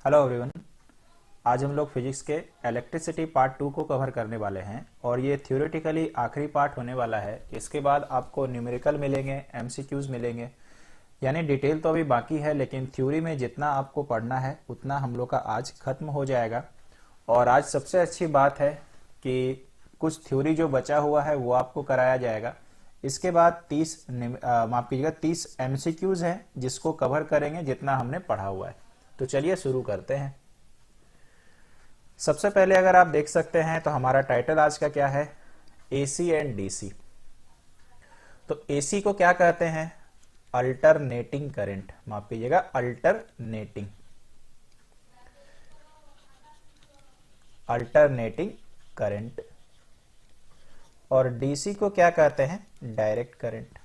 Hello everyone. आज हम लोग फिजिक्स के इलेक्ट्रिसिटी पार्ट 2 को कवर करने वाले हैं और ये थ्योरेटिकली आखिरी पार्ट होने वाला है। इसके बाद आपको न्यूमेरिकल मिलेंगे, एमसीक्यूज मिलेंगे, यानी डिटेल तो अभी बाकी है, लेकिन थ्योरी में जितना आपको पढ़ना है उतना हम लोग का आज खत्म हो जाएगा। और आज सबसे अच्छी बात है कि कुछ थ्योरी जो बचा हुआ है वो आपको कराया जाएगा। इसके बाद 30 एमसीक्यूज हैं जिसको कवर करेंगे जितना हमने पढ़ा हुआ है। तो चलिए शुरू करते हैं। सबसे पहले अगर आप देख सकते हैं तो हमारा टाइटल आज का क्या है, एसी एंड डीसी। तो एसी को क्या कहते हैं, अल्टरनेटिंग करंट, माफ कीजिएगा अल्टरनेटिंग करंट। और डीसी को क्या कहते हैं, डायरेक्ट करंट।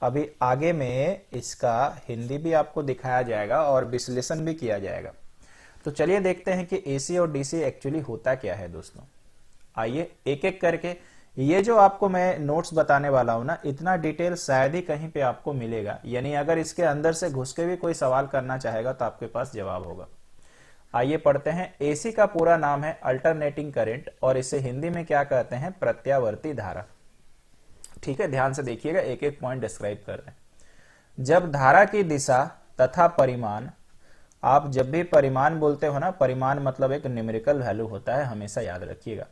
अभी आगे में इसका हिंदी भी आपको दिखाया जाएगा और विश्लेषण भी किया जाएगा। तो चलिए देखते हैं कि एसी और डीसी एक्चुअली होता क्या है दोस्तों। आइए एक एक करके, ये जो आपको मैं नोट्स बताने वाला हूं ना, इतना डिटेल शायद ही कहीं पे आपको मिलेगा, यानी अगर इसके अंदर से घुस के भी कोई सवाल करना चाहेगा तो आपके पास जवाब होगा। आइए पढ़ते हैं। एसी का पूरा नाम है अल्टरनेटिंग करंट और इसे हिंदी में क्या कहते हैं, प्रत्यावर्ती धारा। ठीक है, ध्यान से देखिएगा, एक एक पॉइंट डिस्क्राइब कर रहे हैं। जब धारा की दिशा तथा परिमाण, आप जब भी परिमाण बोलते हो ना, परिमाण मतलब एक न्यूमेरिकल वैल्यू होता है, हमेशा याद रखिएगा।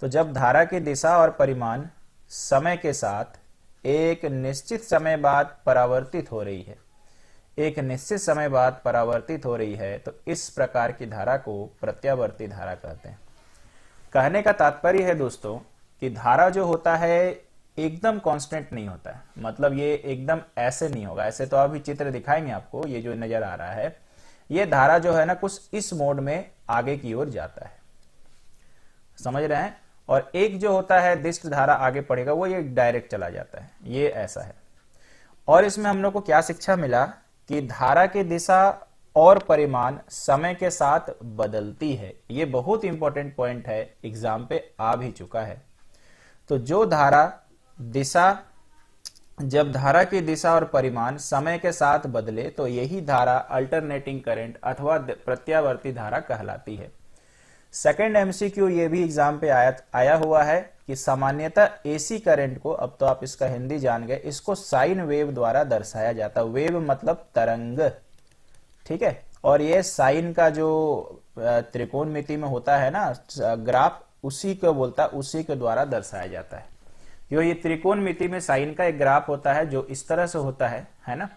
तो जब धारा की दिशा और परिमाण समय के साथ एक निश्चित समय बाद परावर्तित हो रही है, एक निश्चित समय बाद परावर्तित हो रही है, तो इस प्रकार की धारा को प्रत्यावर्ती धारा कहते हैं। कहने का तात्पर्य है दोस्तों कि धारा जो होता है एकदम कांस्टेंट नहीं होता है, मतलब ये एकदम ऐसे नहीं होगा। ऐसे तो अभी चित्र दिखाएंगे आपको, ये जो नजर आ रहा है, ये धारा जो है ना कुछ इस मोड में आगे की ओर जाता है, समझ रहे हैं। और एक जो होता है दिष्ट धारा आगे पड़ेगा, वो ये डायरेक्ट चला जाता है, ये ऐसा है। और इसमें हम लोग को क्या शिक्षा मिला कि धारा की दिशा और परिमाण समय के साथ बदलती है। ये बहुत इंपॉर्टेंट पॉइंट है, एग्जाम पे आ भी चुका है। तो जब धारा की दिशा और परिमाण समय के साथ बदले तो यही धारा अल्टरनेटिंग करंट अथवा प्रत्यावर्ती धारा कहलाती है। सेकंड एमसीक्यू ये भी एग्जाम पे आया हुआ है कि सामान्यतः एसी करंट को, अब तो आप इसका हिंदी जान गए, इसको साइन वेव द्वारा दर्शाया जाता है। वेव मतलब तरंग, ठीक है। और ये साइन का जो त्रिकोणमिति में होता है ना ग्राफ, उसी को बोलता है, उसी के द्वारा दर्शाया जाता है। ये त्रिकोणमिति में साइन का एक ग्राफ होता है जो इस तरह से होता है ना।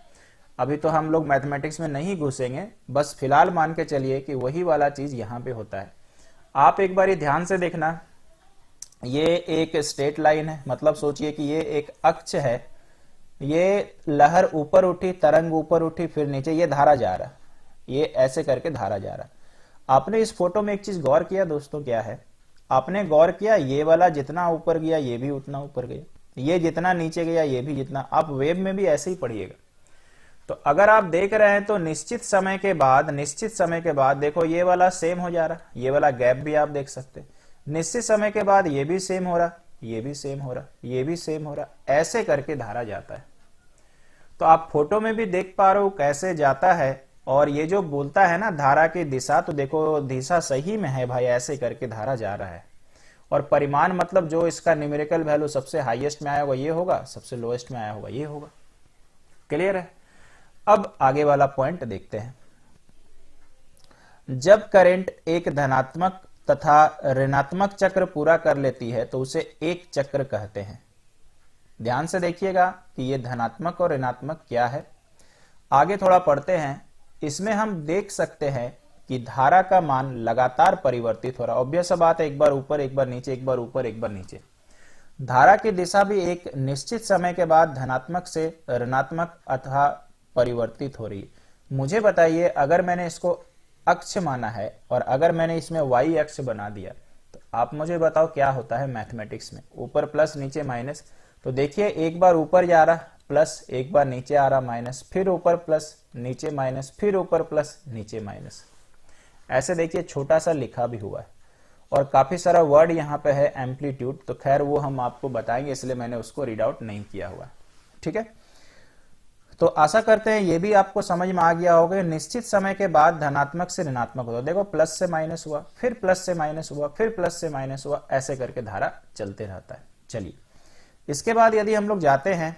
अभी तो हम लोग मैथमेटिक्स में नहीं घुसेंगे, बस फिलहाल मान के चलिए कि वही वाला चीज यहां पे होता है। आप एक बार ध्यान से देखना, ये एक स्ट्रेट लाइन है, मतलब सोचिए कि ये एक अक्ष है, ये लहर ऊपर उठी, तरंग ऊपर उठी, फिर नीचे, ये धारा जा रहा, ये ऐसे करके धारा जा रहा। आपने इस फोटो में एक चीज गौर किया दोस्तों, क्या है, आपने गौर किया ये वाला जितना ऊपर गया ये भी उतना ऊपर गया, ये जितना नीचे गया ये भी जितना। आप वेब में भी ऐसे ही पढ़िएगा। तो अगर आप देख रहे हैं तो निश्चित समय के बाद देखो ये वाला सेम हो जा रहा, ये वाला गैप भी आप देख सकते, निश्चित समय के बाद ये भी सेम हो रहा, ये भी सेम हो रहा, ये भी सेम हो रहा, ऐसे करके धारा जाता है। तो आप फोटो में भी देख पा रहे हो कैसे जाता है। और ये जो बोलता है ना धारा की दिशा, तो देखो दिशा सही में है भाई, ऐसे करके धारा जा रहा है। और परिमाण मतलब जो इसका न्यूमेरिकल वैल्यू सबसे हाईएस्ट में आया होगा ये होगा, सबसे लोएस्ट में आया होगा ये होगा। क्लियर है। अब आगे वाला पॉइंट देखते हैं। जब करंट एक धनात्मक तथा ऋणात्मक चक्र पूरा कर लेती है तो उसे एक चक्र कहते हैं। ध्यान से देखिएगा कि ये धनात्मक और ऋणात्मक क्या है। आगे थोड़ा पढ़ते हैं। इसमें हम देख सकते हैं कि धारा का मान लगातार परिवर्तित हो रहा है। ऑब्वियस बात है, एक बार ऊपर एक बार नीचे, एक बार ऊपर एक बार नीचे। धारा की दिशा भी एक निश्चित समय के बाद धनात्मक से ऋणात्मक अथवा परिवर्तित हो रही है। मुझे बताइए, अगर मैंने इसको अक्ष माना है और अगर मैंने इसमें वाई अक्ष बना दिया, तो आप मुझे बताओ क्या होता है मैथमेटिक्स में, ऊपर प्लस नीचे माइनस। तो देखिए एक बार ऊपर जा रहा प्लस, एक बार नीचे आ रहा माइनस, फिर ऊपर प्लस नीचे माइनस, फिर ऊपर प्लस नीचे माइनस। ऐसे देखिए छोटा सा लिखा भी हुआ है और काफी सारा वर्ड यहाँ पे है एम्पलीट्यूड, तो खैर वो हम आपको बताएंगे, इसलिए मैंने उसको रीड आउट नहीं किया हुआ, ठीक है। तो आशा करते हैं ये भी आपको समझ में आ गया होगा। निश्चित समय के बाद धनात्मक से ऋणात्मक होता है। देखो प्लस से माइनस हुआ, फिर प्लस से माइनस हुआ, फिर प्लस से माइनस हुआ, ऐसे करके धारा चलते रहता है। चलिए इसके बाद यदि हम लोग जाते हैं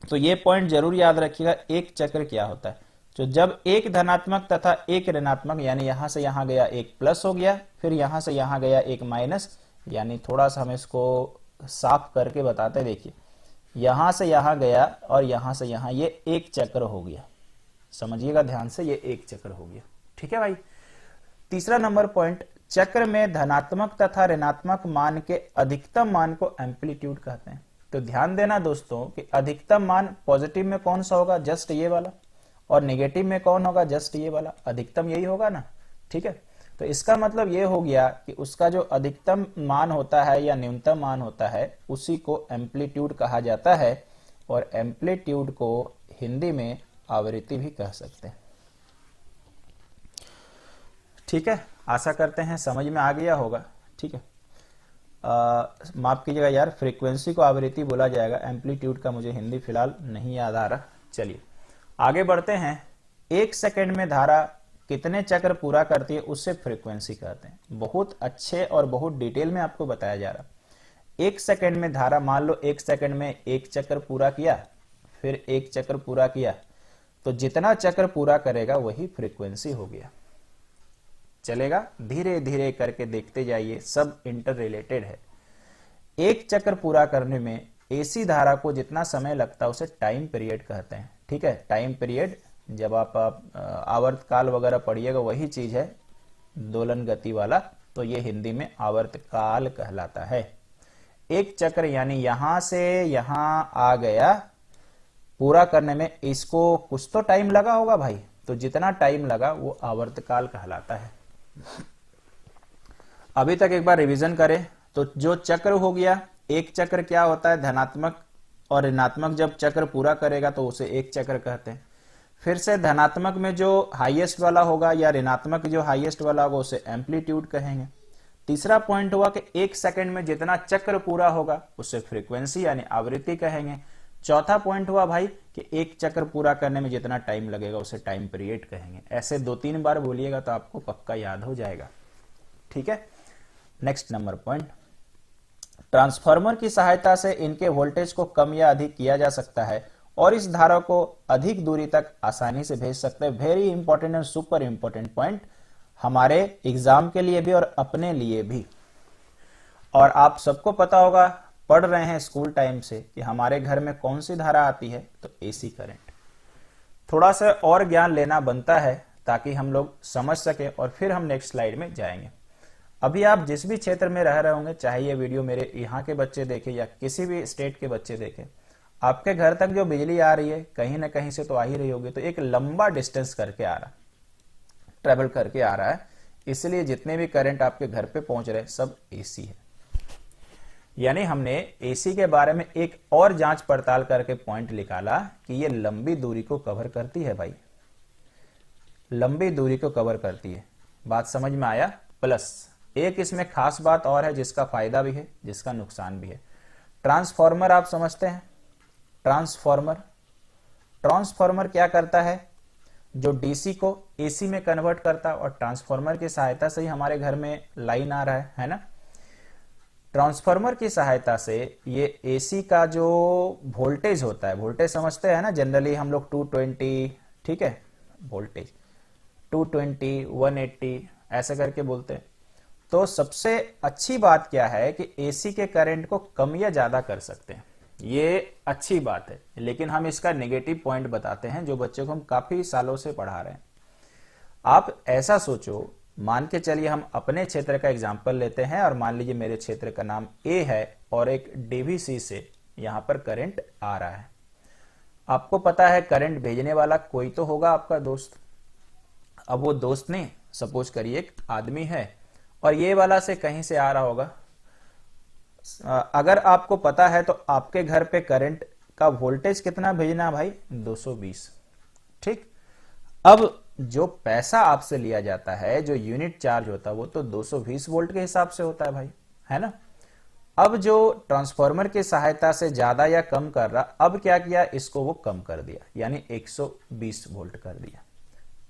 तो ये पॉइंट जरूर याद रखिएगा, एक चक्र क्या होता है। तो जब एक धनात्मक तथा एक ऋणात्मक, यानी यहां से यहां गया एक प्लस हो गया, फिर यहां से यहां गया एक माइनस, यानी थोड़ा सा हम इसको साफ करके बताते, देखिए यहां से यहां गया और यहां से यहां, ये एक चक्र हो गया। समझिएगा ध्यान से, ये एक चक्र हो गया। ठीक है भाई। तीसरा नंबर पॉइंट, चक्र में धनात्मक तथा ऋणात्मक मान के अधिकतम मान को एम्पलीट्यूड कहते हैं। तो ध्यान देना दोस्तों कि अधिकतम मान पॉजिटिव में कौन सा होगा, जस्ट ये वाला, और नेगेटिव में कौन होगा, जस्ट ये वाला। अधिकतम यही होगा ना। ठीक है, तो इसका मतलब ये हो गया कि उसका जो अधिकतम मान होता है या न्यूनतम मान होता है उसी को एम्पलीट्यूड कहा जाता है, और एम्पलीट्यूड को हिंदी में आवृत्ति भी कह सकते हैं। ठीक है, आशा करते हैं समझ में आ गया होगा। ठीक है, माफ कीजिएगा यार, फ्रीक्वेंसी को आवृत्ति बोला जाएगा, एम्पलीट्यूड का मुझे हिंदी फिलहाल नहीं याद आ रहा। चलिए आगे बढ़ते हैं। एक सेकंड में धारा कितने चक्र पूरा करती है उससे फ्रीक्वेंसी कहते हैं। बहुत अच्छे और बहुत डिटेल में आपको बताया जा रहा। एक सेकंड में धारा, मान लो एक सेकंड में एक चक्र पूरा किया, फिर एक चक्र पूरा किया, तो जितना चक्र पूरा करेगा वही फ्रीक्वेंसी हो गया। चलेगा, धीरे धीरे करके देखते जाइए, सब इंटर रिलेटेड है। एक चक्र पूरा करने में एसी धारा को जितना समय लगता है उसे टाइम पीरियड कहते हैं। ठीक है, टाइम पीरियड, जब आप आवर्त काल वगैरह पढ़िएगा वही चीज है, दोलन गति वाला, तो ये हिंदी में आवर्त काल कहलाता है। एक चक्र यानी यहां से यहां आ गया, पूरा करने में इसको कुछ तो टाइम लगा होगा भाई, तो जितना टाइम लगा वो आवर्त काल कहलाता है। अभी तक एक बार रिवीजन करें तो जो चक्र हो गया, एक चक्र क्या होता है, धनात्मक और ऋणात्मक जब चक्र पूरा करेगा तो उसे एक चक्र कहते हैं। फिर से धनात्मक में जो हाईएस्ट वाला होगा या ऋणात्मक जो हाईएस्ट वाला होगा उसे एम्पलीट्यूड कहेंगे। तीसरा पॉइंट हुआ कि एक सेकंड में जितना चक्र पूरा होगा उसे फ्रीक्वेंसी यानी आवृत्ति कहेंगे। चौथा पॉइंट हुआ भाई कि एक चक्र पूरा करने में जितना टाइम लगेगा उसे टाइम पीरियड कहेंगे। ऐसे 2-3 बार बोलिएगा तो आपको पक्का याद हो जाएगा। ठीक है, नेक्स्ट नंबर पॉइंट, ट्रांसफार्मर की सहायता से इनके वोल्टेज को कम या अधिक किया जा सकता है और इस धारा को अधिक दूरी तक आसानी से भेज सकते हैं। Very important and super important point, हमारे एग्जाम के लिए भी और अपने लिए भी। और आप सबको पता होगा, पढ़ रहे हैं स्कूल टाइम से, कि हमारे घर में कौन सी धारा आती है, तो एसी करंट। थोड़ा सा और ज्ञान लेना बनता है ताकि हम लोग समझ सके, और फिर हम नेक्स्ट स्लाइड में जाएंगे। अभी आप जिस भी क्षेत्र में रह रहे होंगे, चाहे ये वीडियो मेरे यहाँ के बच्चे देखें या किसी भी स्टेट के बच्चे देखें, आपके घर तक जो बिजली आ रही है कहीं ना कहीं से तो आ ही रही होगी, तो एक लंबा डिस्टेंस करके आ रहा, ट्रेवल करके आ रहा है, इसलिए जितने भी करंट आपके घर पे पहुंच रहे सब एसी है। यानी हमने एसी के बारे में एक और जांच पड़ताल करके पॉइंट निकाला कि ये लंबी दूरी को कवर करती है भाई, लंबी दूरी को कवर करती है। बात समझ में आया? प्लस एक इसमें खास बात और है जिसका फायदा भी है जिसका नुकसान भी है। ट्रांसफॉर्मर आप समझते हैं, ट्रांसफॉर्मर क्या करता है, जो डीसी को एसी में कन्वर्ट करता है, और ट्रांसफॉर्मर की सहायता से ही हमारे घर में लाइन आ रहा है ना। ट्रांसफॉर्मर की सहायता से ये एसी का जो वोल्टेज होता है, वोल्टेज समझते हैं ना, जनरली हम लोग 220, ठीक है, वोल्टेज 220, 180 ऐसे करके बोलते हैं। तो सबसे अच्छी बात क्या है कि एसी के करंट को कम या ज्यादा कर सकते हैं, ये अच्छी बात है। लेकिन हम इसका नेगेटिव पॉइंट बताते हैं जो बच्चों को हम काफी सालों से पढ़ा रहे हैं। आप ऐसा सोचो, मान के चलिए हम अपने क्षेत्र का एग्जांपल लेते हैं, और मान लीजिए मेरे क्षेत्र का नाम ए है और एक डीवीसी से यहां पर करंट आ रहा है। आपको पता है करंट भेजने वाला कोई तो होगा आपका दोस्त। अब वो दोस्त नहीं, सपोज करिए एक आदमी है और ये वाला से कहीं से आ रहा होगा। अगर आपको पता है तो आपके घर पे करंट का वोल्टेज कितना भेजना भाई, 220। ठीक, अब जो पैसा आपसे लिया जाता है, जो यूनिट चार्ज होता है, वो तो 220 वोल्ट के हिसाब से होता है भाई, है ना। अब जो ट्रांसफार्मर की सहायता से ज्यादा या कम कर रहा, अब क्या किया, इसको वो कम कर दिया, यानी 120 वोल्ट कर दिया,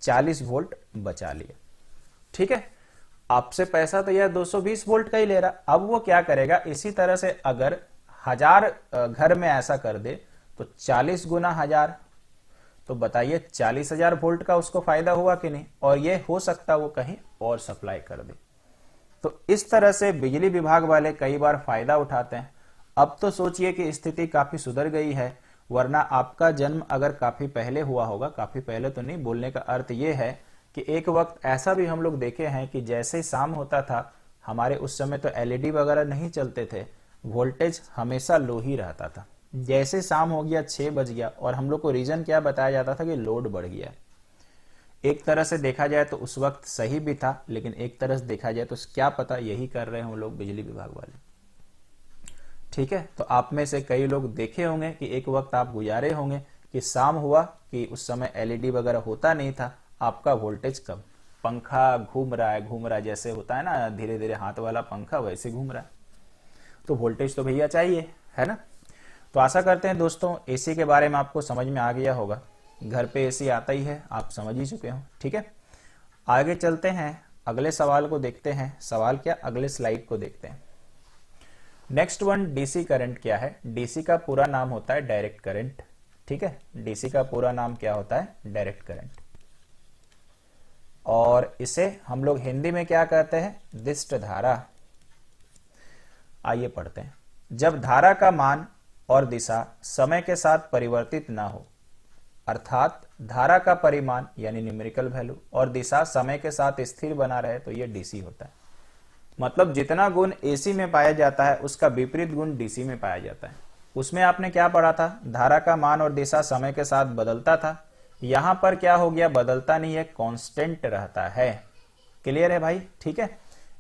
40 वोल्ट बचा लिया। ठीक है, आपसे पैसा तो यह 220 वोल्ट का ही ले रहा, अब वो क्या करेगा, इसी तरह से अगर 1000 घर में ऐसा कर दे तो 40 गुना 1000, तो बताइए 40,000 वोल्ट का उसको फायदा हुआ कि नहीं, और ये हो सकता वो कहीं और सप्लाई कर दे। तो इस तरह से बिजली विभाग वाले कई बार फायदा उठाते हैं। अब तो सोचिए कि स्थिति काफी सुधर गई है, वरना आपका जन्म अगर काफी पहले हुआ होगा, काफी पहले तो नहीं, बोलने का अर्थ यह है कि एक वक्त ऐसा भी हम लोग देखे हैं कि जैसे ही शाम होता था, हमारे उस समय तो एलईडी वगैरह नहीं चलते थे, वोल्टेज हमेशा लो ही रहता था। जैसे शाम हो गया, 6 बज गया, और हम लोग को रीजन क्या बताया जाता था कि लोड बढ़ गया। एक तरह से देखा जाए तो उस वक्त सही भी था, लेकिन एक तरह से देखा जाए तो क्या पता यही कर रहे हों लोग, बिजली विभाग वाले। ठीक है, तो आप में से कई लोग देखे होंगे कि एक वक्त आप गुजारे होंगे कि शाम हुआ कि उस समय एलईडी वगैरह होता नहीं था, आपका वोल्टेज कम, पंखा घूम रहा है, जैसे होता है ना धीरे धीरे हाथ वाला पंखा, वैसे घूम रहा है, तो वोल्टेज तो भैया चाहिए, है ना। तो आशा करते हैं दोस्तों एसी के बारे में आपको समझ में आ गया होगा। घर पे एसी आता ही है, आप समझ ही चुके हो। ठीक है, आगे चलते हैं, अगले सवाल को देखते हैं। सवाल क्या, अगले स्लाइड को देखते हैं। नेक्स्ट वन, डीसी करंट क्या है। डीसी का पूरा नाम होता है डायरेक्ट करंट। ठीक है, डीसी का पूरा नाम क्या होता है, डायरेक्ट करंट, और इसे हम लोग हिंदी में क्या कहते हैं, दिष्ट धारा। आइए पढ़ते हैं। जब धारा का मान और दिशा समय के साथ परिवर्तित ना हो, अर्थात धारा का परिमाण यानी न्यूमेरिकल वैल्यू और दिशा समय के साथ स्थिर बना रहे, तो यह डीसी होता है। मतलब जितना गुण एसी में पाया जाता है उसका विपरीत गुण डीसी में पाया जाता है। उसमें आपने क्या पढ़ा था, धारा का मान और दिशा समय के साथ बदलता था। यहां पर क्या हो गया, बदलता नहीं है, कांस्टेंट रहता है। क्लियर है भाई। ठीक है,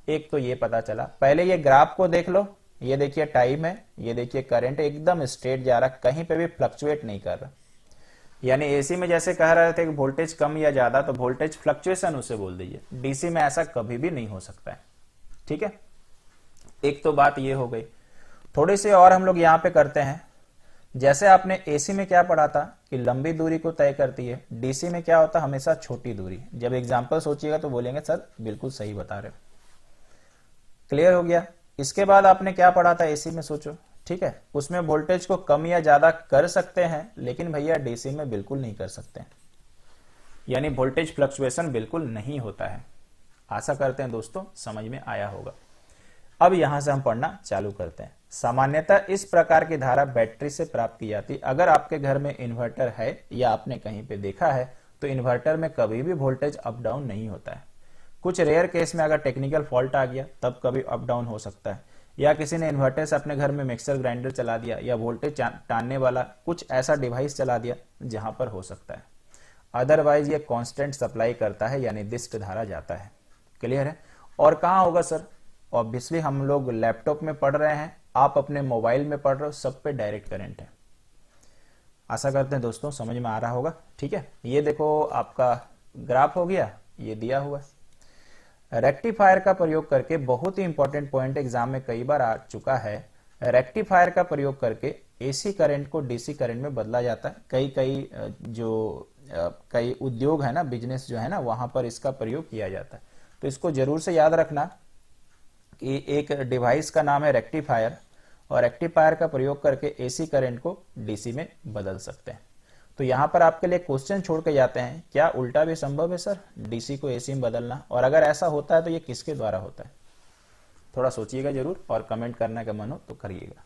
एक तो ये पता चला। पहले ये ग्राफ को देख लो, ये देखिए टाइम है, ये देखिए करंट, एकदम स्ट्रेट जा रहा, कहीं पे भी फ्लक्चुएट नहीं कर रहा। यानी एसी में जैसे कह रहे थे कि वोल्टेज कम या ज्यादा, तो वोल्टेज फ्लक्चुएशन उसे बोल दीजिए। डीसी में ऐसा कभी भी नहीं हो सकता है। ठीक है, एक तो बात ये हो गई। थोड़ी सी और हम लोग यहां पे करते हैं। जैसे आपने एसी में क्या पढ़ा था कि लंबी दूरी को तय करती है, डीसी में क्या होता है, हमेशा छोटी दूरी। जब एग्जाम्पल सोचिएगा तो बोलेंगे सर बिल्कुल सही बता रहे हो। क्लियर हो गया। इसके बाद आपने क्या पढ़ा था एसी में, सोचो। ठीक है, उसमें वोल्टेज को कम या ज्यादा कर सकते हैं, लेकिन भैया डीसी में बिल्कुल नहीं कर सकते, यानी वोल्टेज फ्लक्चुएशन बिल्कुल नहीं होता है। आशा करते हैं दोस्तों समझ में आया होगा। अब यहां से हम पढ़ना चालू करते हैं। सामान्यतः इस प्रकार की धारा बैटरी से प्राप्त की जाती है। अगर आपके घर में इन्वर्टर है या आपने कहीं पे देखा है, तो इन्वर्टर में कभी भी वोल्टेज अप डाउन नहीं होता है। कुछ रेयर केस में अगर टेक्निकल फॉल्ट आ गया तब कभी अप डाउन हो सकता है, या किसी ने इन्वर्टर से अपने घर में मिक्सर ग्राइंडर चला दिया, या वोल्टेज टानने वाला कुछ ऐसा डिवाइस चला दिया जहां पर हो सकता है। अदरवाइज ये कांस्टेंट सप्लाई करता है, यानी दिष्ट धारा जाता है। क्लियर है। और कहां होगा सर, ऑब्वियसली हम लोग लैपटॉप में पढ़ रहे हैं, आप अपने मोबाइल में पढ़ रहे हो, सब पे डायरेक्ट करंट है। आशा करते हैं दोस्तों समझ में आ रहा होगा। ठीक है, ये देखो आपका ग्राफ हो गया, ये दिया हुआ है। रेक्टिफायर का प्रयोग करके, बहुत ही इंपॉर्टेंट पॉइंट एग्जाम में कई बार आ चुका है, रेक्टिफायर का प्रयोग करके एसी करंट को डीसी करंट में बदला जाता है। कई उद्योग है ना, बिजनेस जो है ना, वहां पर इसका प्रयोग किया जाता है। तो इसको जरूर से याद रखना कि एक डिवाइस का नाम है रेक्टिफायर, और रेक्टिफायर का प्रयोग करके एसी करंट को डीसी में बदल सकते हैं। तो यहां पर आपके लिए क्वेश्चन छोड़ के जाते हैं, क्या उल्टा भी संभव है सर, डीसी को एसी में बदलना, और अगर ऐसा होता है तो ये किसके द्वारा होता है। थोड़ा सोचिएगा जरूर, और कमेंट करने का मन हो तो करिएगा।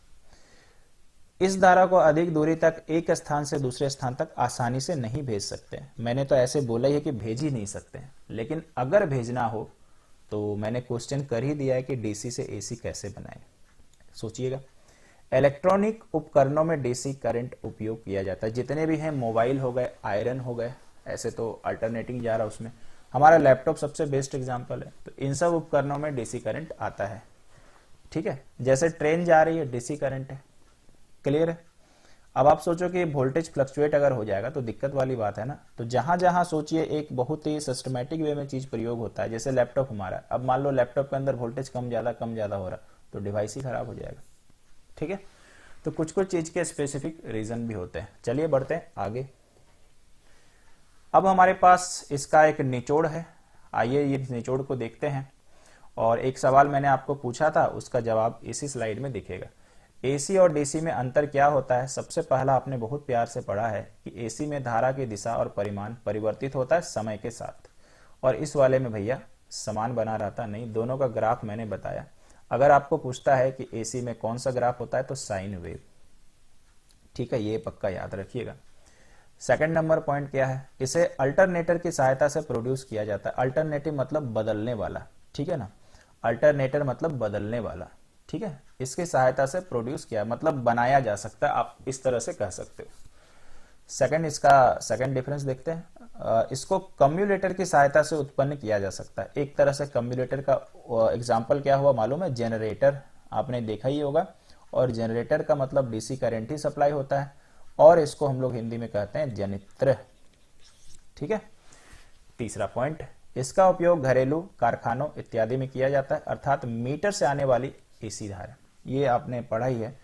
इस धारा को अधिक दूरी तक एक स्थान से दूसरे स्थान तक आसानी से नहीं भेज सकते। मैंने तो ऐसे बोला ही है कि भेज ही नहीं सकते, लेकिन अगर भेजना हो तो मैंने क्वेश्चन कर ही दिया है कि डीसी से एसी कैसे बनाए। सोचिएगा, इलेक्ट्रॉनिक उपकरणों में डीसी करंट उपयोग किया जाता है। जितने भी हैं, मोबाइल हो गए, आयरन हो गए, ऐसे तो अल्टरनेटिंग जा रहा उसमें, हमारा लैपटॉप सबसे बेस्ट एग्जांपल है। तो इन सब उपकरणों में डीसी करंट आता है। ठीक है, जैसे ट्रेन जा रही है, डीसी करंट है। क्लियर है। अब आप सोचो कि वोल्टेज फ्लक्चुएट अगर हो जाएगा तो दिक्कत वाली बात है ना। तो जहां जहां सोचिए एक बहुत ही सिस्टमैटिक वे में चीज प्रयोग होता है, जैसे लैपटॉप हमारा, अब मान लो लैपटॉप के अंदर वोल्टेज कम ज्यादा हो रहा, तो डिवाइस ही खराब हो जाएगा। ठीक है। तो कुछ कुछ चीज के स्पेसिफिक रीजन भी होते हैं। चलिए बढ़ते हैं आगे। अब हमारे पास इसका एक निचोड़ है, आइए ये निचोड़ को देखते हैं। और एक सवाल मैंने आपको पूछा था, उसका जवाब इसी स्लाइड में दिखेगा। एसी और डीसी में अंतर क्या होता है? सबसे पहला आपने बहुत प्यार से पढ़ा है कि एसी में धारा की दिशा और परिमाण परिवर्तित होता है समय के साथ, और इस वाले में भैया समान बना रहता नहीं। दोनों का ग्राफ मैंने बताया। अगर आपको पूछता है कि एसी में कौन सा ग्राफ होता है तो साइन वेव, ठीक है, ये पक्का याद रखिएगा। सेकंड नंबर पॉइंट क्या है? इसे अल्टरनेटर की सहायता से प्रोड्यूस किया जाता है। अल्टरनेटिव मतलब बदलने वाला, ठीक है ना, अल्टरनेटर मतलब बदलने वाला, ठीक है। इसकी सहायता से प्रोड्यूस किया मतलब बनाया जा सकता है, आप इस तरह से कह सकते हो। सेकंड, इसका सेकंड डिफरेंस देखते हैं। इसको कम्युलेटर की सहायता से उत्पन्न किया जा सकता है। एक तरह से कम्युलेटर का एग्जांपल क्या हुआ मालूम है? जनरेटर, आपने देखा ही होगा। और जनरेटर का मतलब डीसी करंट ही सप्लाई होता है, और इसको हम लोग हिंदी में कहते हैं जनित्र, ठीक है। तीसरा पॉइंट, इसका उपयोग घरेलू, कारखानों इत्यादि में किया जाता है, अर्थात मीटर से आने वाली एसी धारा। ये आपने पढ़ा ही है,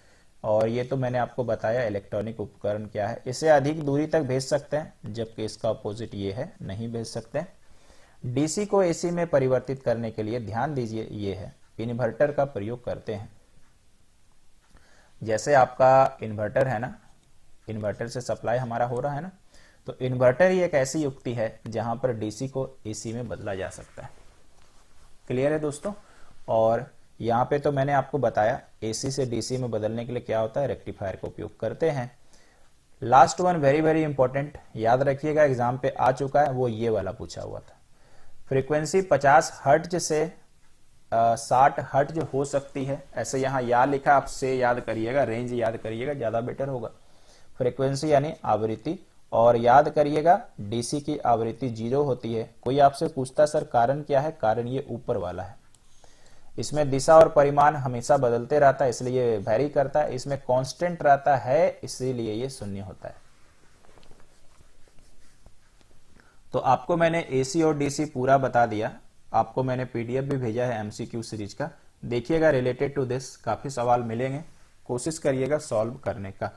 और ये तो मैंने आपको बताया इलेक्ट्रॉनिक उपकरण क्या है। इसे अधिक दूरी तक भेज सकते हैं, जबकि इसका अपोजिट ये है, नहीं भेज सकते। डीसी को एसी में परिवर्तित करने के लिए ध्यान दीजिए, ये है इन्वर्टर का प्रयोग करते हैं। जैसे आपका इन्वर्टर है ना, इन्वर्टर से सप्लाई हमारा हो रहा है ना, तो इन्वर्टर ही एक ऐसी युक्ति है जहां पर डीसी को एसी में बदला जा सकता है। क्लियर है दोस्तों? और यहाँ पे तो मैंने आपको बताया एसी से डीसी में बदलने के लिए क्या होता है, रेक्टिफायर का उपयोग करते हैं। Last one very very important, याद रखिएगा, एग्जाम पे आ चुका है, वो ये वाला पूछा हुआ था। फ्रीक्वेंसी 50 हर्ट्ज से 60 हर्ट्ज हो सकती है। ऐसे यहाँ या लिखा, आपसे याद करिएगा, रेंज याद करिएगा, ज्यादा बेटर होगा। फ्रीक्वेंसी यानी आवृत्ति, और याद करिएगा डीसी की आवृत्ति 0 होती है। कोई आपसे पूछता सर कारण क्या है? कारण ये ऊपर वाला है, इसमें दिशा और परिमाण हमेशा बदलते रहता है, इसलिए ये वेरी करता है। इसमें कांस्टेंट रहता है, इसीलिए ये 0 होता है। तो आपको मैंने एसी और डीसी पूरा बता दिया। आपको मैंने पीडीएफ भी भेजा है एमसीक्यू सीरीज का, देखिएगा। रिलेटेड टू दिस काफी सवाल मिलेंगे, कोशिश करिएगा सॉल्व करने का।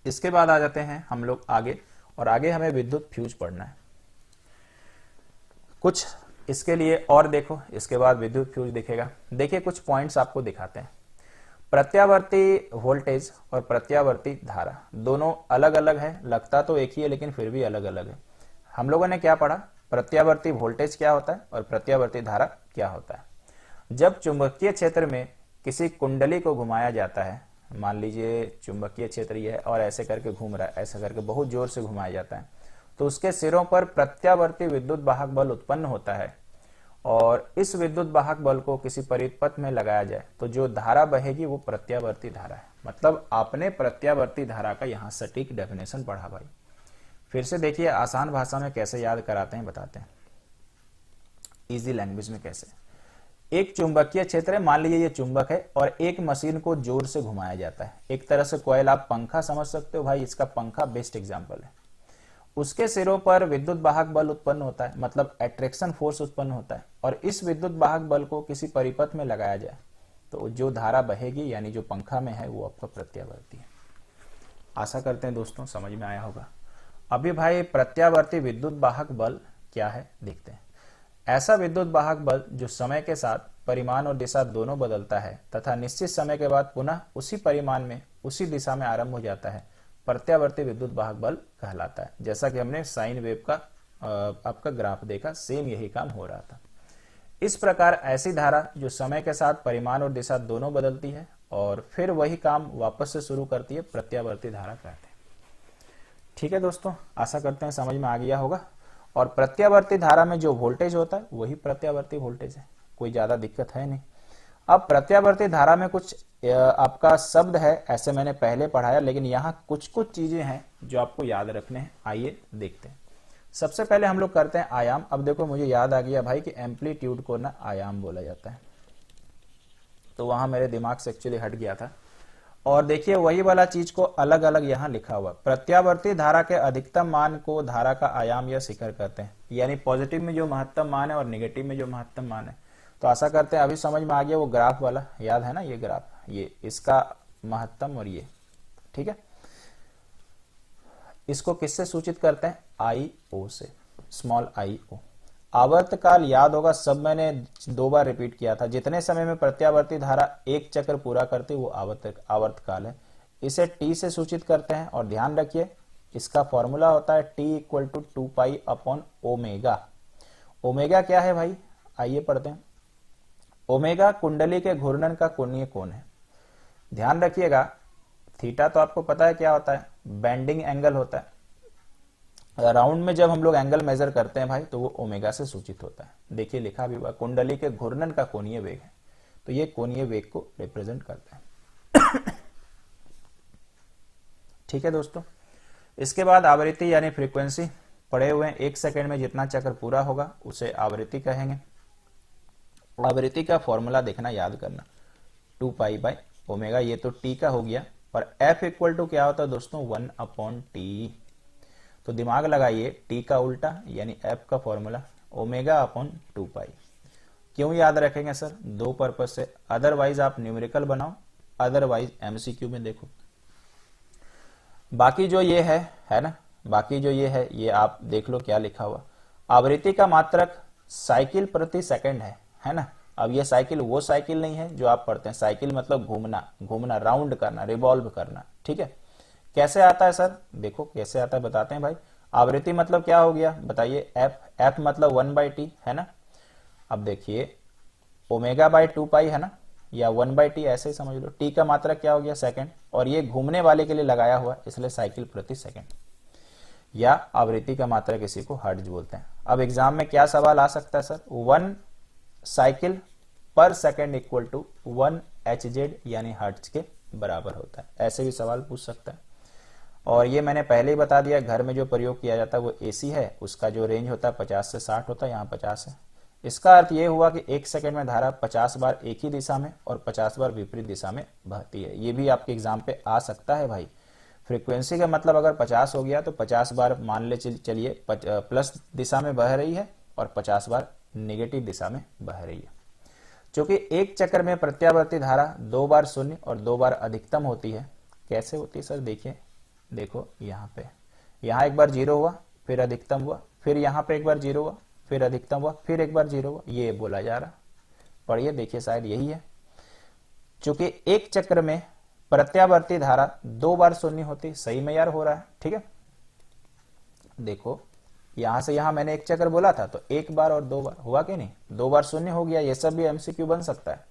इसके बाद आ जाते हैं हम लोग आगे, और आगे हमें विद्युत फ्यूज पढ़ना है कुछ। इसके लिए और देखो, इसके बाद विद्युत फ्यूज दिखेगा। देखिए कुछ पॉइंट्स आपको दिखाते हैं। प्रत्यावर्ती वोल्टेज और प्रत्यावर्ती धारा दोनों अलग अलग है, लगता तो एक ही है लेकिन फिर भी अलग अलग है। हम लोगों ने क्या पढ़ा? प्रत्यावर्ती वोल्टेज क्या होता है और प्रत्यावर्ती धारा क्या होता है। जब चुंबकीय क्षेत्र में किसी कुंडली को घुमाया जाता है, मान लीजिए चुंबकीय क्षेत्र ये है और ऐसे करके घूम रहा है, ऐसा करके बहुत जोर से घुमाया जाता है, तो उसके सिरों पर प्रत्यावर्ती विद्युत वाहक बल उत्पन्न होता है। और इस विद्युत वाहक बल को किसी परिपथ में लगाया जाए तो जो धारा बहेगी वो प्रत्यावर्ती धारा है। मतलब आपने प्रत्यावर्ती धारा का यहाँ सटीक डेफिनेशन पढ़ा भाई। फिर से देखिए आसान भाषा में कैसे याद कराते हैं, बताते हैं इजी लैंग्वेज में कैसे। एक चुंबकीय क्षेत्र है, मान लीजिए ये चुंबक है और एक मशीन को जोर से घुमाया जाता है। एक तरह से कॉइल, आप पंखा समझ सकते हो भाई, इसका पंखा बेस्ट एग्जांपल है। उसके सिरों पर विद्युत वाहक बल उत्पन्न होता है, मतलब अट्रैक्शन फोर्स उत्पन्न होता है। और इस विद्युत वाहक बल को किसी परिपथ में लगाया जाए तो जो धारा बहेगी, यानी जो पंखा में है, वो आपका प्रत्यावर्ती है। आशा करते हैं दोस्तों समझ में आया होगा। अभी भाई प्रत्यावर्ती विद्युत वाहक बल क्या है देखते हैं। ऐसा विद्युत वाहक बल जो समय के साथ परिमाण और दिशा दोनों बदलता है तथा निश्चित समय के बाद पुनः उसी परिमाण में उसी दिशा में आरंभ हो जाता है, प्रत्यावर्ती विद्युत वाहक बल कहलाता है। जैसा कि हमने साइन वेव का आपका ग्राफ देखा, सेम यही काम हो रहा था। इस प्रकार ऐसी धारा जो समय के साथ परिमाण और दिशा दोनों बदलती है और फिर वही काम वापस से शुरू करती है, प्रत्यावर्ती धारा कहते हैं। ठीक है दोस्तों, आशा करते हैं समझ में आ गया होगा। और प्रत्यावर्ती धारा में जो वोल्टेज होता है वही प्रत्यावर्ती वोल्टेज है, कोई ज्यादा दिक्कत है नहीं। अब प्रत्यावर्ती धारा में कुछ आपका शब्द है, ऐसे मैंने पहले पढ़ाया, लेकिन यहाँ कुछ कुछ चीजें हैं जो आपको याद रखने हैं। आइए देखते हैं। सबसे पहले हम लोग करते हैं आयाम। अब देखो मुझे याद आ गया भाई कि एम्पलीट्यूड को ना आयाम बोला जाता है, तो वहां मेरे दिमाग से एक्चुअली हट गया था। और देखिए वही वाला चीज को अलग अलग यहाँ लिखा हुआ। प्रत्यावर्ती धारा के अधिकतम मान को धारा का आयाम या शिखर कहते हैं, यानी पॉजिटिव में जो महत्तम मान है और निगेटिव में जो महत्तम मान है। तो आशा करते हैं अभी समझ में आ गया। वो ग्राफ वाला याद है ना, ये ग्राफ ये इसका महत्तम और ये, ठीक है। इसको किससे सूचित करते हैं? आई ओ से, स्मॉल आई ओ। आवर्तकाल याद होगा, सब मैंने 2 बार रिपीट किया था। जितने समय में प्रत्यावर्ती धारा एक चक्र पूरा करती वो आवर्तकाल है। इसे टी से सूचित करते हैं और ध्यान रखिए इसका फॉर्मूला होता है T equal to 2 pi upon omega. Omega क्या है भाई? आइए पढ़ते हैं। ओमेगा कुंडली के घूर्णन का कोणीय कोण है। ध्यान रखिएगा, थीटा तो आपको पता है क्या होता है? बेंडिंग एंगल होता है। राउंड में जब हम लोग एंगल मेजर करते हैं भाई तो वो ओमेगा से सूचित होता है। देखिए लिखा भी हुआ, कुंडली के घूर्णन का कोणीय वेग है, तो ये कोणीय वेग को रिप्रेजेंट करता है। ठीक है दोस्तों, इसके बाद आवृत्ति यानी फ्रीक्वेंसी पढ़े हुए हैं। 1 सेकंड में जितना चक्र पूरा होगा उसे आवृत्ति कहेंगे। आवृत्ति का फॉर्मूला देखना, याद करना, 2 पाई बाय ओमेगा, ये तो टी का हो गया। और एफ इक्वल टू क्या होता है दोस्तों? 1 अपॉन टी। तो दिमाग लगाइए, टी का उल्टा यानी एफ का फॉर्मूला ओमेगा अपॉन 2 पाई। क्यों याद रखेंगे सर? 2 पर्पज से, अदरवाइज आप न्यूमेरिकल बनाओ, अदरवाइज एमसीक्यू में देखो। बाकी जो ये है ना, बाकी जो ये है ये आप देख लो क्या लिखा हुआ। आवृत्ति का मात्रक साइकिल प्रति सेकंड है ना। अब ये साइकिल वो साइकिल नहीं है जो आप पढ़ते हैं। साइकिल मतलब घूमना, राउंड करना, रिवॉल्व करना, ठीक है। कैसे आता है सर? देखो कैसे आता है बताते हैं भाई। आवृत्ति मतलब क्या हो गया बताइए? एफ मतलब 1/t है ना। अब देखिए ओमेगा बाय 2 पाई है ना, या 1/t ऐसे ही समझ लो। टी का मात्रक क्या हो गया? सेकंड, और ये घूमने वाले के लिए लगाया हुआ इसलिए साइकिल प्रति सेकंड, या आवृत्ति का मात्रक इसी को हर्ट्ज बोलते हैं। अब एग्जाम में क्या सवाल आ सकता है सर? 1 साइकिल पर सेकंड इक्वल टू 1 hz यानी हर्ट्ज के बराबर होता है। ऐसे भी सवाल पूछ सकता है। और ये मैंने पहले ही बता दिया, घर में जो प्रयोग किया जाता है वो एसी है, उसका जो रेंज होता है 50 से 60 होता है, यहाँ 50 है। इसका अर्थ ये हुआ कि 1 सेकंड में धारा 50 बार एक ही दिशा में और 50 बार विपरीत दिशा में बहती है। ये भी आपके एग्जाम पे आ सकता है भाई। फ्रीक्वेंसी का मतलब अगर 50 हो गया तो 50 बार मान ले चलिए प्लस दिशा में बह रही है और 50 बार नेगेटिव दिशा में बह रही है। क्योंकि एक चक्र में प्रत्यावर्ती धारा 2 बार शून्य और 2 बार अधिकतम होती है। कैसे होती है सर? देखिए, देखो यहाँ पे, यहाँ एक बार 0 हुआ, फिर अधिकतम हुआ, फिर यहाँ पे एक बार 0 हुआ, फिर अधिकतम हुआ, फिर एक बार 0 हुआ, ये बोला जा रहा। पढ़िए, देखिए शायद यही है। चूंकि एक चक्र में प्रत्यावर्ती धारा 2 बार शून्य होती, सही में यार हो रहा है, ठीक है। देखो यहां से यहां मैंने एक चक्र बोला था तो 1 बार और 2 बार हुआ कि नहीं? 2 बार शून्य हो गया, ये सब भी एमसीक्यू बन सकता है।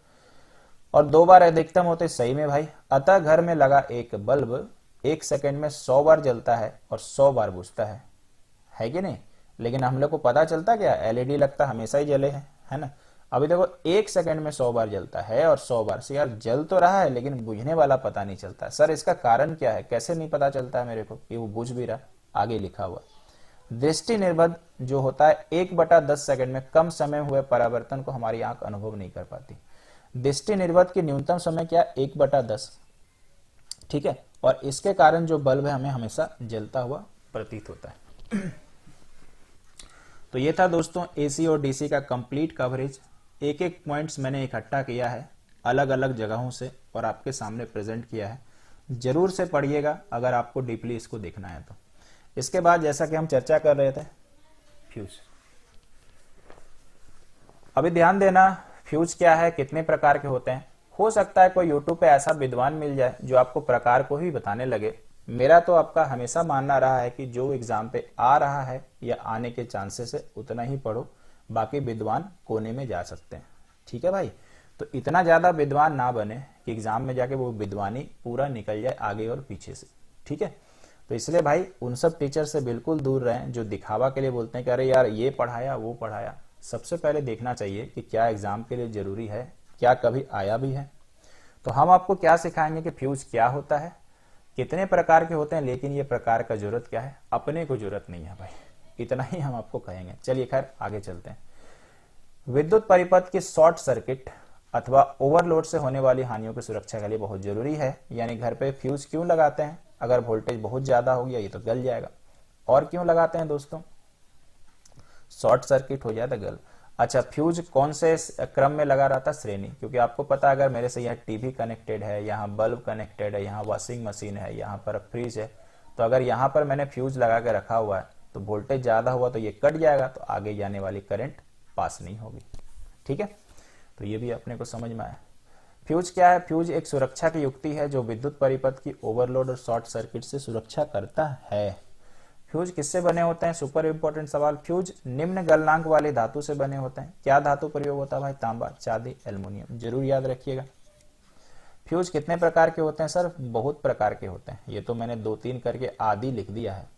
और 2 बार अधिकतम होते, सही में भाई। अतः घर में लगा एक बल्ब 1 सेकंड में 100 बार जलता है और 100 बार बुझता है कि नहीं? लेकिन हम लोग को पता चलता क्या? एलईडी लगता हमेशा ही जले है ना। अभी देखो 1 सेकंड में 100 बार जलता है और 100 बार से यार जल तो रहा है लेकिन बुझने वाला पता नहीं चलता। सर इसका कारण क्या है? कैसे नहीं पता चलता है मेरे को कि वो बुझ भी रहा? आगे लिखा हुआ, दृष्टि निर्बंध जो होता है 1/10 सेकंड में कम समय हुए परावर्तन को हमारी आंख अनुभव नहीं कर पाती। दृष्टि निर्बंध की न्यूनतम समय क्या? 1/10, ठीक है। और इसके कारण जो बल्ब है हमें हमेशा जलता हुआ प्रतीत होता है। तो ये था दोस्तों एसी और डीसी का कंप्लीट कवरेज। एक एक पॉइंट्स मैंने इकट्ठा किया है अलग अलग जगहों से और आपके सामने प्रेजेंट किया है। जरूर से पढ़िएगा अगर आपको डीपली इसको देखना है तो। इसके बाद जैसा कि हम चर्चा कर रहे थे फ्यूज, अभी ध्यान देना फ्यूज क्या है, कितने प्रकार के होते हैं। हो सकता है कोई यूट्यूब पे ऐसा विद्वान मिल जाए जो आपको प्रकार को ही बताने लगे। मेरा तो आपका हमेशा मानना रहा है कि जो एग्जाम पे आ रहा है या आने के चांसेस है उतना ही पढ़ो, बाकी विद्वान कोने में जा सकते हैं, ठीक है भाई। तो इतना ज्यादा विद्वान ना बने कि एग्जाम में जाके वो विद्वानी पूरा निकल जाए आगे और पीछे से, ठीक है। तो इसलिए भाई उन सब टीचर से बिल्कुल दूर रहें जो दिखावा के लिए बोलते हैं कि अरे यार ये पढ़ाया वो पढ़ाया। सबसे पहले देखना चाहिए कि क्या एग्जाम के लिए जरूरी है, क्या कभी आया भी है। तो हम आपको क्या सिखाएंगे कि फ्यूज क्या होता है, कितने प्रकार के होते हैं, लेकिन ये प्रकार का जरूरत क्या है, अपने को जरूरत नहीं है भाई। इतना ही हम आपको कहेंगे। चलिए खैर आगे चलते हैं। विद्युत परिपथ की शॉर्ट सर्किट अथवा ओवरलोड से होने वाली हानियों की सुरक्षा के लिए बहुत जरूरी है। यानी घर पे फ्यूज क्यों लगाते हैं? अगर वोल्टेज बहुत ज्यादा हो गया ये तो गल जाएगा। और क्यों लगाते हैं दोस्तों? शॉर्ट सर्किट हो जाए तो गल। अच्छा, फ्यूज कौन से क्रम में लगा रहता? श्रेणी, क्योंकि आपको पता है अगर मेरे से यहाँ टीवी कनेक्टेड है, यहाँ बल्ब कनेक्टेड है, यहाँ वॉशिंग मशीन है, यहाँ पर फ्रिज है, तो अगर यहाँ पर मैंने फ्यूज लगा के रखा हुआ है तो वोल्टेज ज्यादा हुआ तो ये कट जाएगा, तो आगे जाने वाली करंट पास नहीं होगी। ठीक है, तो ये भी अपने को समझ में आया। फ्यूज क्या है? फ्यूज एक सुरक्षा की युक्ति है जो विद्युत परिपथ की ओवरलोड और शॉर्ट सर्किट से सुरक्षा करता है। फ्यूज किससे बने होते हैं? सुपर इंपॉर्टेंट सवाल। फ्यूज निम्न गलनांक वाली धातु से बने होते हैं। क्या धातु प्रयोग होता है भाई? तांबा, चांदी, एल्युमिनियम। जरूर याद रखिएगा। फ्यूज कितने प्रकार के होते हैं सर? बहुत प्रकार के होते हैं। ये तो मैंने 2-3 करके आदि लिख दिया है।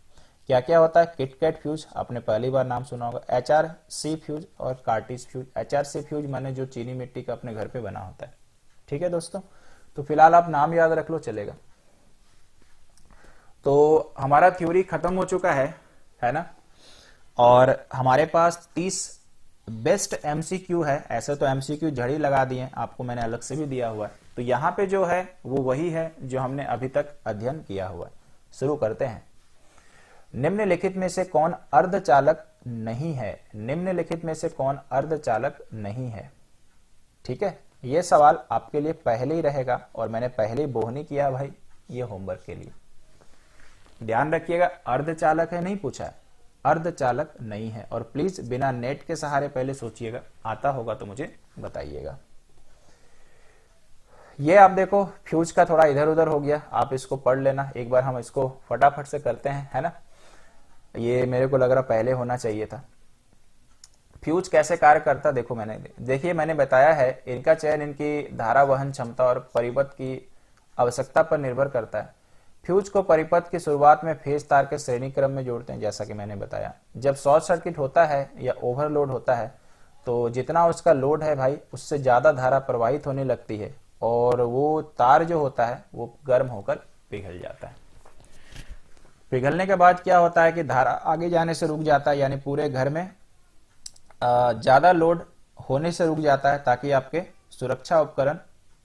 क्या क्या होता है? किटकैट फ्यूज, आपने पहली बार नाम सुना होगा। HRC फ्यूज और कार्टिज फ्यूज। HRC फ्यूज माने जो चीनी मिट्टी का अपने घर पे बना होता है। ठीक है दोस्तों, तो फिलहाल आप नाम याद रख लो, चलेगा। तो हमारा थ्योरी खत्म हो चुका है ना, और हमारे पास 30 बेस्ट एमसीक्यू है। ऐसे तो एमसीक्यू झड़ी लगा दिए, आपको मैंने अलग से भी दिया हुआ है। तो यहाँ पे जो है वो वही है जो हमने अभी तक अध्ययन किया हुआ है। शुरू करते हैं। निम्नलिखित में से कौन अर्धचालक नहीं है? निम्नलिखित में से कौन अर्धचालक नहीं है? ठीक है, ये सवाल आपके लिए पहले ही रहेगा और मैंने पहले ही बोहनी किया भाई, ये होमवर्क के लिए ध्यान रखिएगा। अर्धचालक है नहीं पूछा है, अर्धचालक नहीं है। और प्लीज बिना नेट के सहारे पहले सोचिएगा, आता होगा तो मुझे बताइएगा। ये आप देखो, फ्यूज का थोड़ा इधर उधर हो गया, आप इसको पढ़ लेना एक बार। हम इसको फटाफट से करते हैं, है ना। ये मेरे को लग रहा पहले होना चाहिए था। फ्यूज कैसे कार्य करता देखो, मैंने बताया है, इनका चयन इनकी धारा वहन क्षमता और परिपथ की आवश्यकता पर निर्भर करता है। फ्यूज को परिपथ की शुरुआत में फेज तार के श्रेणी क्रम में जोड़ते हैं, जैसा कि मैंने बताया। जब शॉर्ट सर्किट होता है या ओवरलोड होता है तो जितना उसका लोड है भाई, उससे ज्यादा धारा प्रवाहित होने लगती है और वो तार जो होता है वो गर्म होकर पिघल जाता है। पिघलने के बाद क्या होता है कि धारा आगे जाने से रुक जाता है, यानी पूरे घर में ज्यादा लोड होने से रुक जाता है, ताकि आपके सुरक्षा उपकरण,